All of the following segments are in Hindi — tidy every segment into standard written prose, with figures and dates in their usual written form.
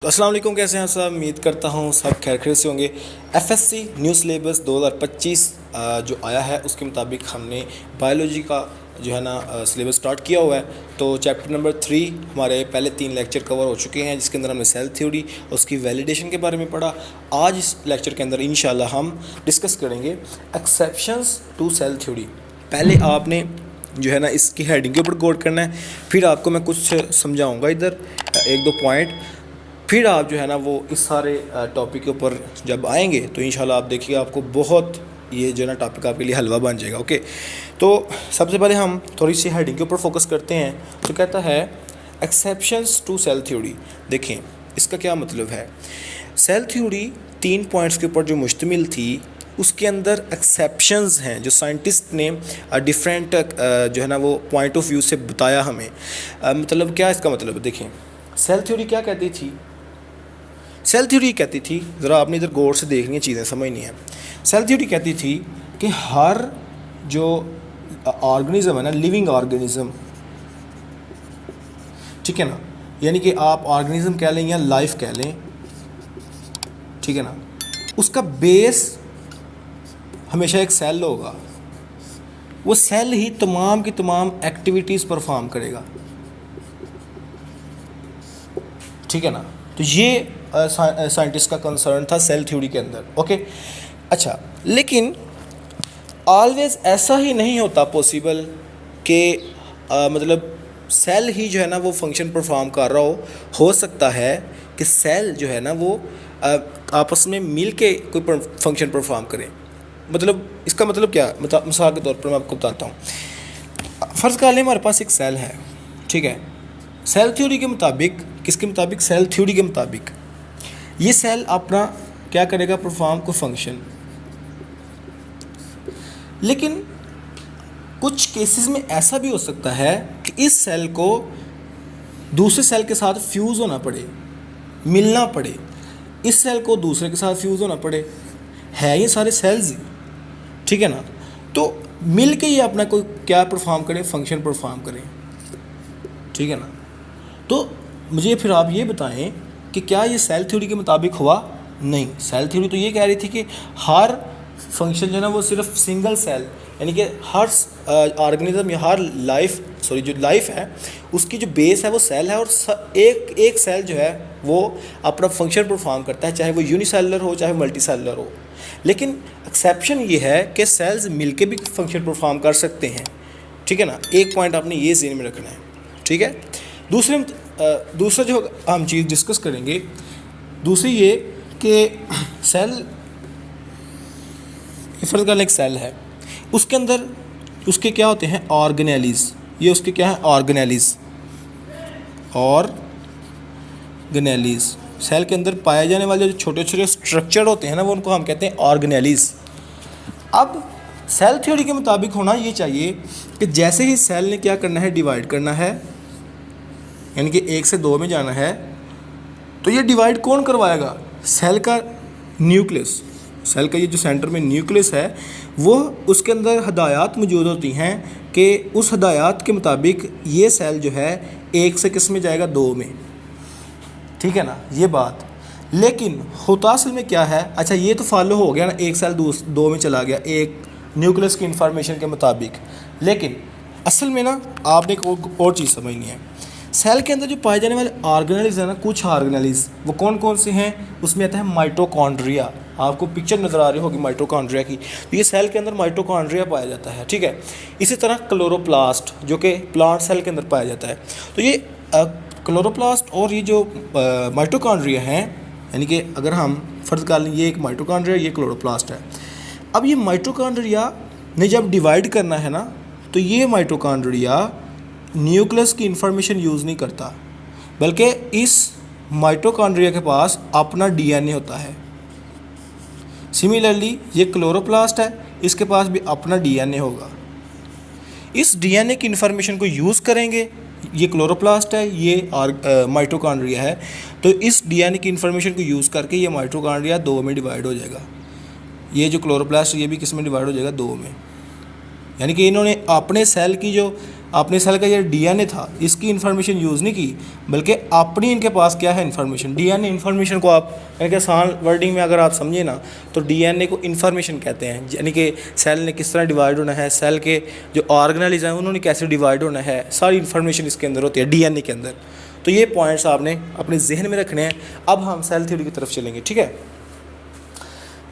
तो अस्सलाम वालेकुम, कैसे हैं सब। उम्मीद करता हूँ सब खैर से होंगे। एफएससी न्यू सिलेबस 2025 जो आया है उसके मुताबिक हमने बायोलॉजी का जो है ना सिलेबस स्टार्ट किया हुआ है। तो चैप्टर नंबर 3 हमारे पहले 3 लेक्चर कवर हो चुके हैं, जिसके अंदर हमने सेल थ्योरी उसकी वैलिडेशन के बारे में पढ़ा। आज इस लेक्चर के अंदर इंशाल्लाह हम डिस्कस करेंगे एक्सेप्शंस टू सेल थ्योरी। पहले आपने जो है ना इसकी हेडिंग के ऊपर गौर करना है, फिर आपको मैं कुछ समझाऊँगा इधर एक दो पॉइंट, फिर आप जो है ना वो इस सारे टॉपिक के ऊपर जब आएंगे तो इंशाल्लाह आप देखिएगा आपको बहुत ये जो है ना टॉपिक आपके लिए हलवा बन जाएगा। ओके, तो सबसे पहले हम थोड़ी सी हेडिंग के ऊपर फोकस करते हैं। तो कहता है एक्सेप्शंस टू सेल थ्योरी। देखें इसका क्या मतलब है। सेल थ्योरी 3 पॉइंट्स के ऊपर जो मुश्तमिल थी, उसके अंदर एक्सेप्शंस हैं जो साइंटिस्ट ने डिफरेंट जो है ना वो पॉइंट ऑफ व्यू से बताया हमें। मतलब क्या इसका मतलब है। देखें सेल थ्योरी क्या कहती थी। सेल थ्योरी कहती थी, ज़रा आपने इधर गौर से देखनी है, चीज़ें समझनी है। सेल थ्योरी कहती थी कि हर जो ऑर्गेनिज्म है ना, लिविंग ऑर्गेनिज्म, ठीक है ना, यानी कि आप ऑर्गेनिज्म कह लें या लाइफ कह लें, ठीक है ना, उसका बेस हमेशा एक सेल होगा। वो सेल ही तमाम की तमाम एक्टिविटीज़ परफॉर्म करेगा, ठीक है ना। तो ये साइंटिस्ट का कंसर्न था सेल थ्योरी के अंदर। ओके, अच्छा, लेकिन ऑलवेज ऐसा ही नहीं होता पॉसिबल कि मतलब सेल ही जो है ना वो फंक्शन परफॉर्म कर रहा हो सकता है कि सेल जो है ना वो आपस में मिल के कोई फंक्शन परफॉर्म करें। मतलब इसका मतलब क्या, मतलब मिसाल के तौर पर मैं आपको बताता हूँ। फ़र्ज़ कर लें हमारे पास एक सेल है, ठीक है। सेल थ्योरी के मुताबिक, किसके मुताबिक, सेल थ्योरी के मुताबिक ये सेल अपना क्या करेगा, परफॉर्म को फंक्शन। लेकिन कुछ केसेस में ऐसा भी हो सकता है कि इस सेल को दूसरे सेल के साथ फ्यूज़ होना पड़े, मिलना पड़े, इस सेल को दूसरे के साथ फ्यूज़ होना पड़े। है ये सारे सेल्स, ठीक है ना। तो मिल के ये अपना कोई क्या परफॉर्म करें, फंक्शन परफॉर्म करें, ठीक है ना। तो मुझे फिर आप ये बताएं कि क्या ये सेल थ्योरी के मुताबिक हुआ। नहीं, सेल थ्योरी तो ये कह रही थी कि हर फंक्शन जो है ना वो सिर्फ सिंगल सेल, यानी कि हर ऑर्गेनिज्म या हर जो लाइफ है उसकी जो बेस है वो सेल है, और एक सेल जो है वो अपना फंक्शन परफॉर्म करता है, चाहे वो यूनिसेलुलर हो चाहे मल्टी सेलुलर हो। लेकिन एक्सेप्शन ये है कि सेल्स मिलके भी फंक्शन परफॉर्म कर सकते हैं, ठीक है ना। एक पॉइंट आपने ये ज़हन में रखना है, ठीक है। दूसरा जो हम चीज़ डिस्कस करेंगे, दूसरी ये कि सेल, फ़र्ज़ कर लें एक सेल है, उसके अंदर उसके क्या होते हैं, ऑर्गेनेलीज़। ये उसके क्या है, ऑर्गेनेलीज़। सेल के अंदर पाए जाने वाले जो छोटे छोटे स्ट्रक्चर होते हैं ना, वो उनको हम कहते हैं ऑर्गेनेलीज़। अब सेल थ्योरी के मुताबिक होना ये चाहिए कि जैसे ही सेल ने क्या करना है, डिवाइड करना है, यानी कि 1 से 2 में जाना है, तो ये डिवाइड कौन करवाएगा, सेल का न्यूक्लियस। सेल का ये जो सेंटर में न्यूक्लियस है, वो उसके अंदर हदायत मौजूद होती हैं कि उस हदायत के मुताबिक ये सेल जो है 1 से किस में जाएगा, 2 में, ठीक है ना, ये बात। लेकिन होता असल में क्या है, अच्छा ये तो फॉलो हो गया ना, एक सेल 2 में चला गया एक न्यूक्लियस की इंफॉर्मेशन के मुताबिक। लेकिन असल में ना आपने एक और चीज़ समझनी है। सेल के अंदर जो पाए जाने वाले ऑर्गेनेलीज़ हैं ना, कुछ ऑर्गेनेलीज़ वो कौन कौन से हैं, उसमें आता है माइटोकॉन्ड्रिया। आपको पिक्चर नज़र आ रही होगी माइटोकॉन्ड्रिया की, तो ये सेल के अंदर माइटोकॉन्ड्रिया पाया जाता है, ठीक है। इसी तरह क्लोरोप्लास्ट जो कि प्लांट सेल के अंदर पाया जाता है। तो ये क्लोरोप्लास्ट और ये जो माइटोकॉन्ड्रिया हैं, यानी कि अगर हम फ़र्ज़ कर लें ये एक माइटोकॉन्ड्रिया, ये क्लोरोप्लास्ट है। अब ये माइटोकॉन्ड्रिया ने जब डिवाइड करना है ना, तो ये माइटोकॉन्ड्रिया न्यूक्लियस की इंफॉर्मेशन यूज़ नहीं करता, बल्कि इस माइटोकॉन्ड्रिया के पास अपना डीएनए होता है। सिमिलरली ये क्लोरोप्लास्ट है, इसके पास भी अपना डीएनए होगा। इस डीएनए की इंफॉर्मेशन को यूज़ करेंगे, ये क्लोरोप्लास्ट है, ये माइटोकॉन्ड्रिया है, तो इस डीएनए की इंफॉर्मेशन को यूज़ करके ये माइटोकॉन्ड्रिया 2 में डिवाइड हो जाएगा। ये जो क्लोरोप्लास्ट ये भी किस में डिवाइड हो जाएगा, 2 में। यानी कि इन्होंने अपने सेल की जो आपने सेल का ये डीएनए था, इसकी इन्फॉर्मेशन यूज़ नहीं की, बल्कि अपनी इनके पास क्या है इन्फॉर्मेशन। डीएनए इन्फॉर्मेशन को आप यानी कि आसान वर्डिंग में अगर आप समझे ना तो डीएनए को इन्फॉर्मेशन कहते हैं, यानी कि सेल ने किस तरह डिवाइड होना है, सेल के जो ऑर्गेनेल्स हैं उन्होंने कैसे डिवाइड होना है, सारी इन्फॉर्मेशन इसके अंदर होती है डीएनए के अंदर। तो ये पॉइंट्स आपने अपने जहन में रखने हैं। अब हम सेल थ्योरी की तरफ चलेंगे, ठीक है।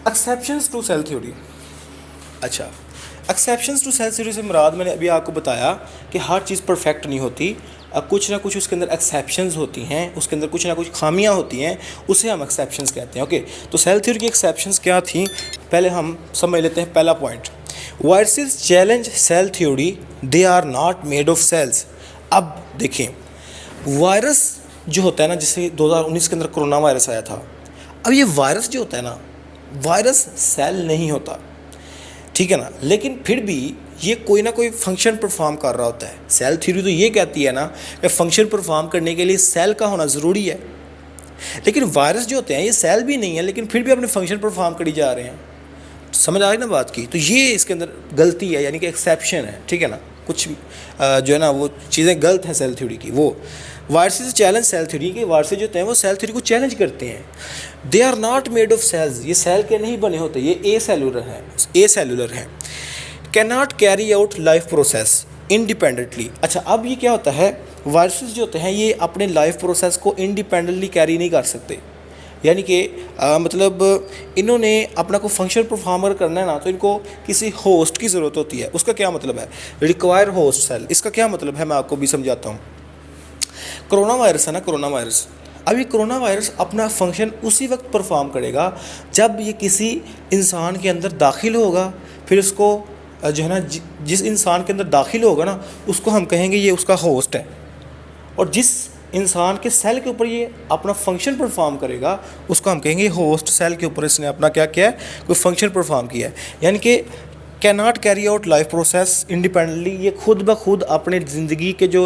Exceptions to cell theory. अच्छा, एक्सेप्शंस टू सेल थ्योरी से मुराद मैंने अभी आपको बताया कि हर चीज़ परफेक्ट नहीं होती, कुछ ना कुछ उसके अंदर एक्सेप्शंस होती हैं, उसके अंदर कुछ ना कुछ खामियां होती हैं, उसे हम एक्सेप्शंस कहते हैं। ओके, तो सेल थ्योरी की एक्सेप्शंस क्या थी, पहले हम समझ लेते हैं। पहला point, viruses challenge cell theory, they are not made of cells. अब देखें, वायरस जो होता है ना, जैसे 2019 के अंदर कोरोना वायरस आया था, अब ये वायरस जो होता है ना, वायरस सेल नहीं होता, ठीक है ना, लेकिन फिर भी ये कोई ना कोई फंक्शन परफॉर्म कर रहा होता है। सेल थ्योरी तो ये कहती है ना कि फंक्शन परफॉर्म करने के लिए सेल का होना ज़रूरी है, लेकिन वायरस जो होते हैं ये सेल भी नहीं है, लेकिन फिर भी अपने फंक्शन परफॉर्म करी जा रहे हैं। समझ आ रही ना बात की? तो ये इसके अंदर गलती है, यानी कि एक्सेप्शन है, ठीक है ना, कुछ जो है ना वो चीज़ें गलत हैं सेल थ्योरी की। वो वायरसेस चैलेंज सेल थ्योरी के वायरसेस जो होते हैं वो सेल थ्योरी को चैलेंज करते हैं। They are not made of cells, ये सेल के नहीं बने होते, ये ए सेलुलर हैं। Can not carry out life process independently. अच्छा, अब ये क्या होता है, वायरसेस जो होते हैं ये अपने लाइफ प्रोसेस को इंडिपेंडेंटली कैरी नहीं कर सकते, यानी कि मतलब इन्होंने अपना कोई फंक्शन परफॉर्म करना है ना, तो इनको किसी होस्ट की ज़रूरत होती है। उसका क्या मतलब है, रिक्वायर होस्ट सेल। इसका क्या मतलब है, मैं आपको भी समझाता हूँ। कोरोना वायरस है ना, कोरोना वायरस, अब ये कोरोना वायरस अपना फंक्शन उसी वक्त परफॉर्म करेगा जब ये किसी इंसान के अंदर दाखिल होगा। फिर उसको जो है ना, जिस इंसान के अंदर दाखिल होगा ना, उसको हम कहेंगे ये उसका होस्ट है, और जिस इंसान के सेल के ऊपर ये अपना फंक्शन परफॉर्म करेगा उसको हम कहेंगे होस्ट सेल के ऊपर इसने अपना क्या किया है, कोई फंक्शन परफॉर्म किया है। यानी कि can not carry out life process independently, ये खुद ब खुद अपने ज़िंदगी के जो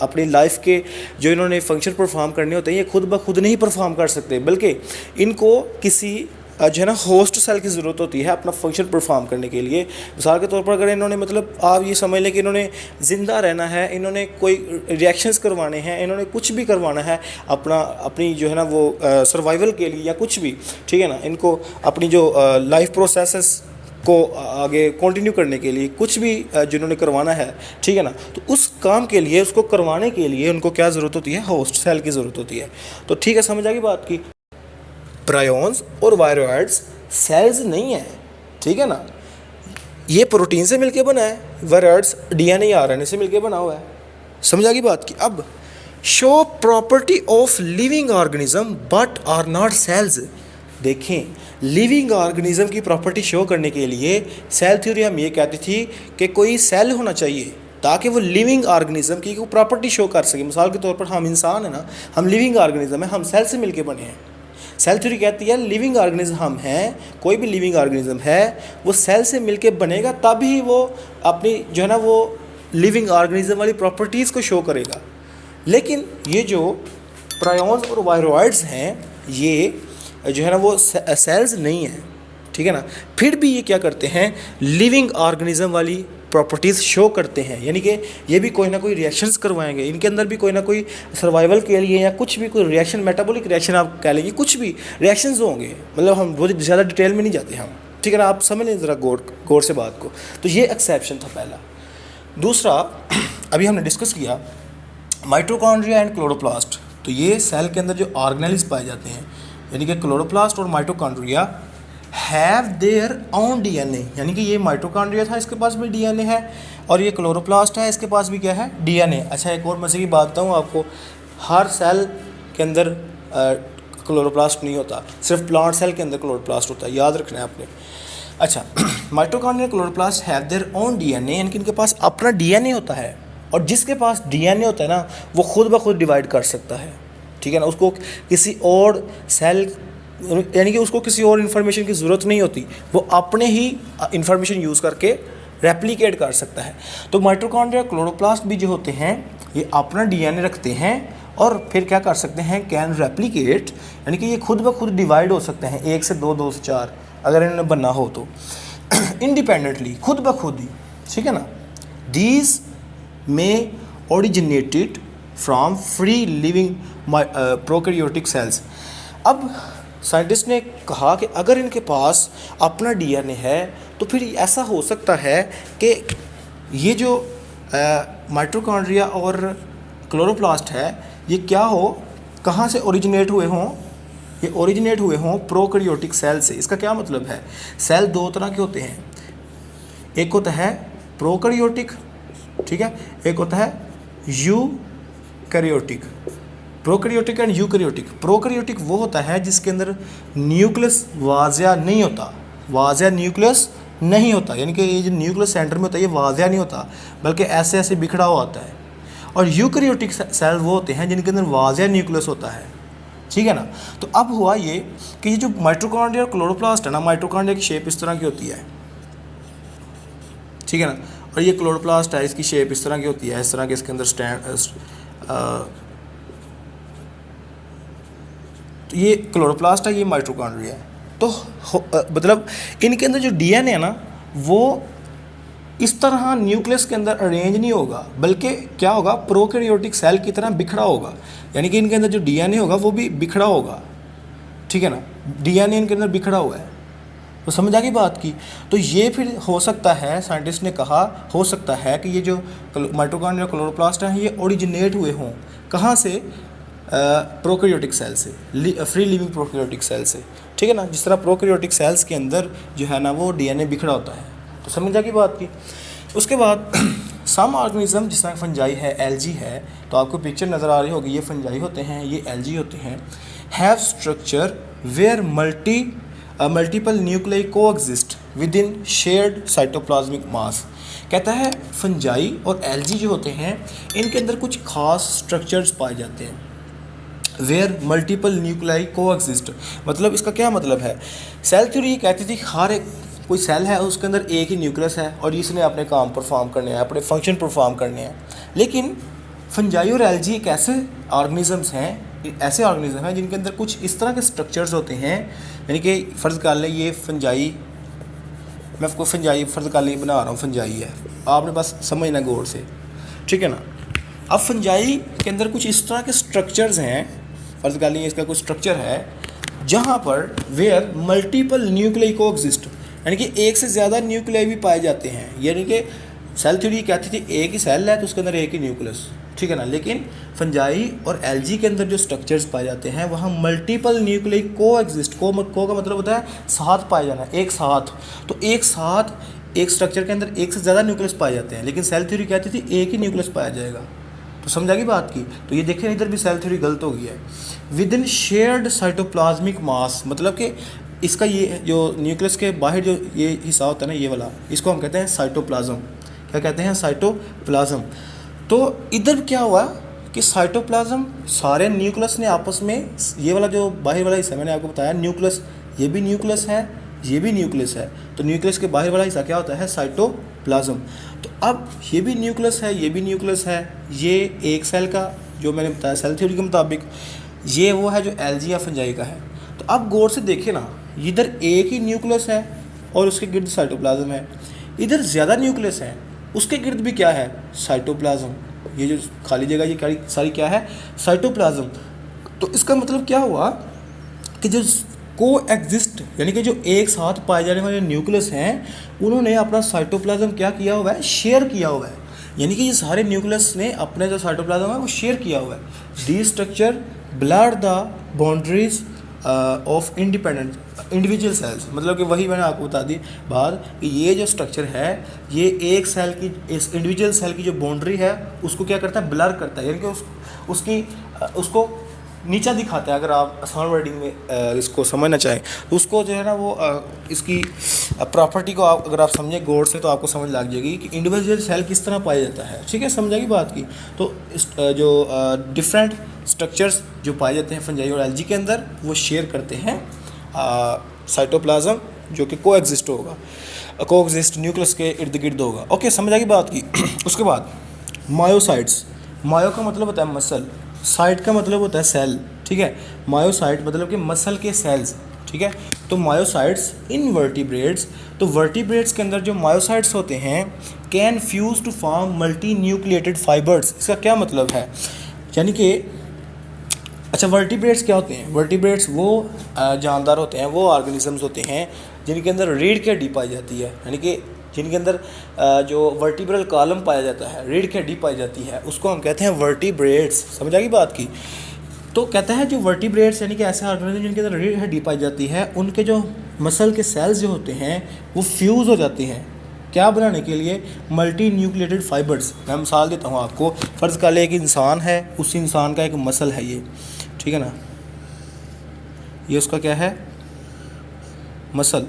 अपनी लाइफ के जो इन्होंने फंक्शन परफॉर्म करने होते हैं ये खुद ब खुद नहीं परफॉर्म कर सकते, बल्कि इनको किसी जो है ना होस्ट सेल की ज़रूरत होती है अपना फंक्शन परफॉर्म करने के लिए। मिसाल के तौर पर अगर इन्होंने, मतलब आप ये समझ लें कि इन्होंने ज़िंदा रहना है, इन्होंने कोई रिएक्शंस करवाने हैं, इन्होंने कुछ भी करवाना है अपनी जो है ना वो सर्वाइवल के लिए या कुछ भी, ठीक है ना, इनको अपनी जो लाइफ प्रोसेसेस को आगे कंटिन्यू करने के लिए कुछ भी जिन्होंने करवाना है, ठीक है ना, तो उस काम के लिए, उसको करवाने के लिए उनको क्या ज़रूरत होती है, होस्ट सेल की ज़रूरत होती है। तो ठीक है, समझ आ गई बात की। प्रायोन्स और वायरोइड्स सेल्स नहीं है, ठीक है ना, ये प्रोटीन से मिलके बना है, वायरोइड्स डीएनए या आरएनए से मिलके बना हुआ है। समझ आ गई बात की। अब show property of living organism but are not cells. देखें, लिविंग ऑर्गेनिज्म की प्रॉपर्टी शो करने के लिए सेल थ्योरी हम ये कहती थी कि कोई सेल होना चाहिए ताकि वो लिविंग ऑर्गेनिज्म की कोई प्रॉपर्टी शो कर सके। मिसाल के तौर पर हम इंसान है ना, हम लिविंग ऑर्गेनिज्म है, हम सेल से मिलके बने हैं। सेल थ्योरी कहती है लिविंग ऑर्गेनिज्म हम हैं, कोई भी लिविंग ऑर्गेनिज्म है वो सेल से मिलके बनेगा, तभी वो अपनी जो है ना वो लिविंग ऑर्गेनिज्म वाली प्रॉपर्टीज़ को शो करेगा। लेकिन ये जो प्रायोन्स और वायरोइड्स हैं ये जो है ना वो सेल्स नहीं है, ठीक है ना, फिर भी ये क्या करते हैं, लिविंग ऑर्गेनिज्म वाली प्रॉपर्टीज़ शो करते हैं। यानी कि ये भी कोई ना कोई रिएक्शंस करवाएंगे, इनके अंदर भी कोई ना कोई सर्वाइवल के लिए या कुछ भी कोई रिएक्शन, मेटाबॉलिक रिएक्शन आप कह लेंगे, कुछ भी रिएक्शंस होंगे। मतलब हम बहुत ज़्यादा डिटेल में नहीं जाते हम, ठीक है ना, आप समझ लें ज़रा गौर से बात को। तो ये एक्सेप्शन था पहला। दूसरा, अभी हमने डिस्कस किया माइटोकॉन्ड्रिया एंड क्लोरोप्लास्ट। तो ये सेल के अंदर जो ऑर्गेनेल्स पाए जाते हैं, यानी कि क्लोरोप्लास्ट और mitochondria have their own DNA. यानी कि ये माइटोकॉन्ड्रिया था, इसके पास भी डीएनए है, और ये क्लोरोप्लास्ट है, इसके पास भी क्या है, डीएनए। अच्छा, एक और मज़े की बात बताऊँ आपको, हर सेल के अंदर क्लोरोप्लास्ट नहीं होता, सिर्फ प्लांट सेल के अंदर क्लोरोप्लास्ट होता है, याद रखना है आपने। अच्छा, mitochondria chloroplast have their own DNA, यानी कि इनके पास अपना डीएनए होता है, और जिसके पास डीएनए होता है ना वो खुद ब खुद डिवाइड कर सकता है, ठीक है ना, उसको किसी और सेल, यानी कि उसको किसी और इन्फॉर्मेशन की ज़रूरत नहीं होती, वो अपने ही इन्फॉर्मेशन यूज़ करके रेप्लिकेट कर सकता है। तो माइटोकॉन्ड्रिया क्लोरोप्लास्ट भी जो होते हैं ये अपना डीएनए रखते हैं और फिर क्या कर सकते हैं, कैन रेप्लिकेट, यानी कि ये खुद ब खुद डिवाइड हो सकते हैं, 1 से 2, 2 से 4 अगर इन्हें बनना हो तो, इंडिपेंडेंटली, खुद ब खुद ही, ठीक है ना। दीज में originated from free living prokaryotic cells. अब साइंटिस्ट ने कहा कि अगर इनके पास अपना डीएनए है तो फिर ऐसा हो सकता है कि ये जो माइटोकॉन्ड्रिया और क्लोरोप्लास्ट है ये क्या हो, कहाँ से ओरिजिनेट हुए हों, ये ओरिजिनेट हुए हों प्रोकैरियोटिक सेल से। इसका क्या मतलब है, सेल दो तरह के होते हैं, एक होता है प्रोकैरियोटिक, ठीक है, एक होता है eukaryotic. Prokaryotic and eukaryotic. Prokaryotic वो होता है जिसके अंदर न्यूक्लियस वाज़िया नहीं होता, वाज़िया न्यूक्लियस नहीं होता, यानी कि ये जो न्यूक्लियस सेंटर में होता है ये वाज़िया नहीं होता बल्कि ऐसे ऐसे बिखरा हुआ होता है। और यूकैरियोटिक सेल वो होते हैं जिनके अंदर वाज़िया न्यूक्लियस होता है, ठीक है ना। तो अब हुआ ये कि ये जो माइटोकॉन्ड्रिया और क्लोरोप्लास्ट है ना, माइटोकॉन्ड्रिया की शेप इस तरह की होती है, ठीक है ना, और ये क्लोरोप्लास्ट है, इसकी शेप इस तरह की होती है, इस तरह के इसके अंदर तो ये क्लोरोप्लास्ट है, ये माइटोकॉन्ड्रिया है। तो मतलब इनके अंदर जो डीएनए है ना वो इस तरह न्यूक्लियस के अंदर अरेंज नहीं होगा बल्कि क्या होगा, प्रोकैरियोटिक सेल की तरह बिखरा होगा, यानी कि इनके अंदर जो डीएनए होगा वो भी बिखरा होगा, ठीक है ना, डीएनए इनके अंदर बिखरा हुआ है। तो समझ आ गई बात की। तो ये फिर हो सकता है, साइंटिस्ट ने कहा हो सकता है कि ये जो माइटोकॉन्ड्रिया क्लोरोप्लास्ट हैं ये ओरिजिनेट हुए हों कहाँ से, प्रोकैरियोटिक सेल से, फ्री लिविंग प्रोकैरियोटिक सेल से, ठीक है ना। जिस तरह प्रोकैरियोटिक सेल्स के अंदर जो है ना वो डीएनए बिखरा होता है। तो समझ आ गई बात की। उसके बाद सम ऑर्गेनिज्म जिस तरह फंजाई है, एलजी है, तो आपको पिक्चर नज़र आ रही होगी, ये फंजाई होते हैं, ये एलजी होते हैं, have structure where multiple nuclei coexist within shared cytoplasmic mass. कहता है फंजाई और एलजी जो होते हैं इनके अंदर कुछ खास स्ट्रक्चर्स पाए जाते हैं, वेयर मल्टीपल न्यूक्लियाई कोएग्जिस्ट। मतलब इसका क्या मतलब है, सेल थ्योरी ये कहती थी हर एक कोई सेल है उसके अंदर एक ही न्यूक्लियस है और इसने अपने काम परफॉर्म करने हैं, अपने फंक्शन परफॉर्म करने हैं। लेकिन फंजाई और एलजी एक ऐसे ऑर्गेनिजम्स हैं, ऐसे ऑर्गेनिज्म हैं जिनके अंदर कुछ इस तरह के स्ट्रक्चर्स होते हैं, यानी कि फ़र्ज़ कर लें ये फंजाई, मैं आपको फंजाई फ़र्ज़ कर लें बना रहा हूँ, फंजाई है, आपने बस समझना गौर से, ठीक है ना। अब फंजाई के अंदर कुछ इस तरह के स्ट्रक्चर्स हैं, फ़र्ज़ कर लें इसका कुछ स्ट्रक्चर है जहाँ पर वेयर मल्टीपल न्यूक्लियाई कोएग्जिस्ट, यानी कि एक से ज़्यादा न्यूक्लियाई भी पाए जाते हैं। यानी कि सेल थ्योरी कहती थी एक ही सेल है तो उसके अंदर एक ही न्यूक्लियस, ठीक है ना। लेकिन फंजाई और एलजी के अंदर जो स्ट्रक्चर्स पाए जाते हैं वहाँ मल्टीपल न्यूक्लियाई कोएग्जिस्ट, को का मतलब होता है साथ पाए जाना, एक साथ। तो एक साथ एक स्ट्रक्चर के अंदर एक से ज़्यादा न्यूक्लियस पाए जाते हैं, लेकिन सेल थ्योरी कहती थी एक ही न्यूक्लियस पाया जाएगा। तो समझा की बात की। तो ये देखें इधर भी सेल थ्योरी गलत हो गई है। विद इन शेयर्ड साइटोप्लाज्मिक मास, मतलब कि इसका ये जो न्यूक्लियस के बाहर जो ये हिस्सा होता है ना, ये वाला, इसको हम कहते हैं साइटोप्लाज्म। क्या कहते हैं, साइटोप्लाज्म। तो इधर क्या हुआ कि साइटोप्लाज्म सारे न्यूक्लियस ने आपस में, ये वाला जो बाहर वाला हिस्सा मैंने आपको बताया न्यूक्लियस, ये भी न्यूक्लियस है, ये भी न्यूक्लियस है। तो न्यूक्लियस के बाहर वाला हिस्सा क्या होता है, साइटोप्लाज्म। तो अब ये भी न्यूक्लियस है, ये भी न्यूक्लियस है, ये एक सेल का जो मैंने बताया सेल थ्योरी के मुताबिक, ये वो है जो एलजी या फंजाई का है। तो अब गौर से देखिए ना, इधर एक ही न्यूक्लियस है और उसके गिर्द साइटोप्लाज्म है, इधर ज़्यादा न्यूक्लियस है उसके गिर्द भी क्या है, साइटोप्लाज्म। ये जो खाली जगह ये सारी क्या है, साइटोप्लाज्म। तो इसका मतलब क्या हुआ कि जो कोएग्जिस्ट, यानी कि जो एक साथ पाए जाने वाले न्यूक्लियस हैं उन्होंने अपना साइटोप्लाज्म क्या किया हुआ है, शेयर किया हुआ है। यानी कि ये सारे न्यूक्लियस ने अपने जो साइटोप्लाज्म है वो शेयर किया हुआ है। The structure blur the boundaries of individual cells. मतलब कि वही मैंने आपको बता दी बात कि ये जो स्ट्रक्चर है ये एक सेल की, इस इंडिविजुअल सेल की जो बाउंड्री है उसको क्या करता है, ब्लर करता है, यानी कि उसको नीचा दिखाता है। अगर आप आसान वर्डिंग में इसको समझना चाहें तो उसको जो है ना वो इसकी प्रॉपर्टी को अगर आप समझें गौर से तो आपको समझ लग जाएगी कि इंडिविजुअल सेल किस तरह पाया जाता है। ठीक है, समझेगी बात की। तो जो डिफरेंट स्ट्रक्चर्स जो पाए जाते हैं फंजाई और एलजी के अंदर वो शेयर करते हैं साइटोप्लाज्म, जो कि कोएग्जिस्ट होगा, कोएग्जिस्ट न्यूक्लियस के इर्द गिर्द होगा। ओके, समझ आएगी बात की। उसके बाद मायोसाइट्स, मायो का मतलब होता है मसल, साइट का मतलब होता है सेल, ठीक है। मायोसाइट मतलब कि मसल के सेल्स, ठीक है। तो मायोसाइट्स इन वर्टिब्रेट्स, तो वर्टिब्रेट्स के अंदर जो मायोसाइट्स होते हैं can fuse to form multinucleated fibres. इसका क्या मतलब है, यानी कि अच्छा वर्टिब्रेट्स क्या होते हैं? वर्टिब्रेट्स वो जानदार होते हैं, वो ऑर्गेनिजम्स होते हैं जिनके अंदर रीढ़ की हड्डी पाई जाती है, यानी कि जिनके अंदर जो वर्टिब्रल कॉलम पाया जाता है, रीढ़ की हड्डी पाई जाती है, उसको हम कहते हैं वर्टिब्रेट्स। समझ आ गई बात की? तो कहता है जो वर्टिब्रेट्स यानी कि ऐसे ऑर्गेनिज्म जिनके अंदर रीढ़ हड्डी पाई जाती है, उनके जो मसल के सेल्स जो होते हैं वो फ्यूज़ हो जाते हैं, क्या बनाने के लिए? Multi nucleated fibres. मैं मिसाल देता हूँ आपको, फ़र्ज़ कर ले एक इंसान है, उस इंसान का एक मसल है ये, ठीक है ना, ये उसका क्या है? मसल।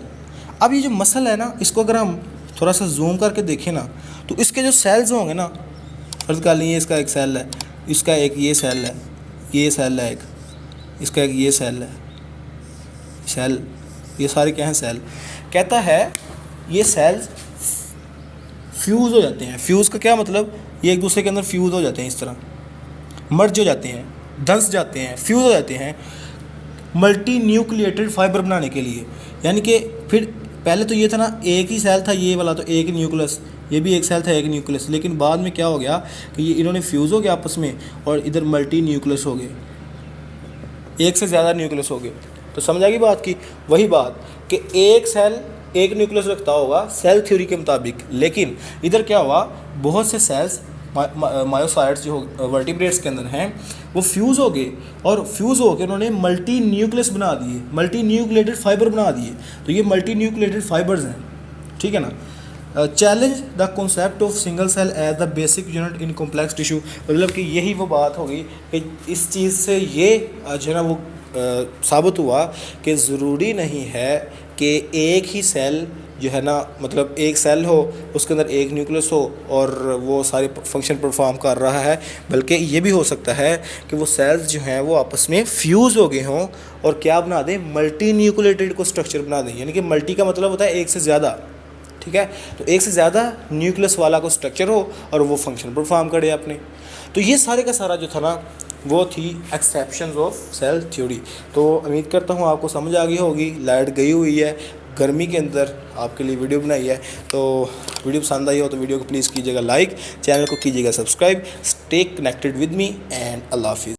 अब ये जो मसल है ना, इसको अगर हम थोड़ा सा जूम करके देखें ना, तो इसके जो सेल्स होंगे ना, फ़र्ज़ कर लीजिए इसका एक सेल है, इसका एक ये सेल है, ये सेल है एक, इसका एक ये सेल है, सेल, ये सारे क्या हैं? सेल। कहता है ये सेल्स फ्यूज़ हो जाते हैं। फ्यूज़ का क्या मतलब? ये एक दूसरे के अंदर फ्यूज़ हो जाते हैं, इस तरह मर्ज हो जाते हैं, धंस जाते हैं, फ्यूज़ हो जाते हैं मल्टी न्यूक्लिएटेड फाइबर बनाने के लिए। यानी कि फिर पहले तो ये था ना, एक ही सेल था ये वाला, तो एक न्यूक्लियस, ये भी एक सेल था एक न्यूक्लियस, लेकिन बाद में क्या हो गया कि ये इन्होंने फ्यूज़ हो गया आपस में और इधर मल्टी न्यूक्लियस हो गए, एक से ज़्यादा न्यूक्लियस हो गए। तो समझ आ गई बात की? वही बात कि एक सेल एक न्यूक्लियस रखता होगा सेल थ्योरी के मुताबिक, लेकिन इधर क्या हुआ, बहुत से सेल्स मायोसाइट्स जो वर्टिब्रेट्स के अंदर हैं वो फ्यूज़ हो गए, और फ्यूज़ हो के उन्होंने मल्टी न्यूक्लियस बना दिए, मल्टी न्यूक्लिएटेड फाइबर बना दिए। तो ये मल्टी न्यूक्लिएटेड फाइबर्स हैं, ठीक है ना। Challenge the concept of single cell as the basic unit in complex tissue, मतलब कि यही वो बात होगी कि इस चीज़ से ये जो है ना वो साबित हुआ कि ज़रूरी नहीं है कि एक ही सेल जो है ना, मतलब एक सेल हो उसके अंदर एक न्यूक्लियस हो और वो सारे फंक्शन परफॉर्म कर रहा है, बल्कि ये भी हो सकता है कि वो सेल्स जो हैं वो आपस में फ्यूज़ हो गए हों और क्या बना दें? मल्टी न्यूक्लिएटेड को स्ट्रक्चर बना दें। यानी कि मल्टी का मतलब होता है एक से ज़्यादा, ठीक है। तो एक से ज़्यादा न्यूक्लियस वाला को स्ट्रक्चर हो और वो फंक्शन परफॉर्म करे अपने। तो ये सारे का सारा जो था ना वो थी एक्सेप्शंस ऑफ सेल थ्योरी। तो उम्मीद करता हूँ आपको समझ आ गई होगी। लाइट गई हुई है, गर्मी के अंदर आपके लिए वीडियो बनाई है, तो वीडियो पसंद आई हो तो वीडियो को प्लीज़ कीजिएगा लाइक, चैनल को कीजिएगा subscribe. Stay connected with me and अल्लाह हाफिज़।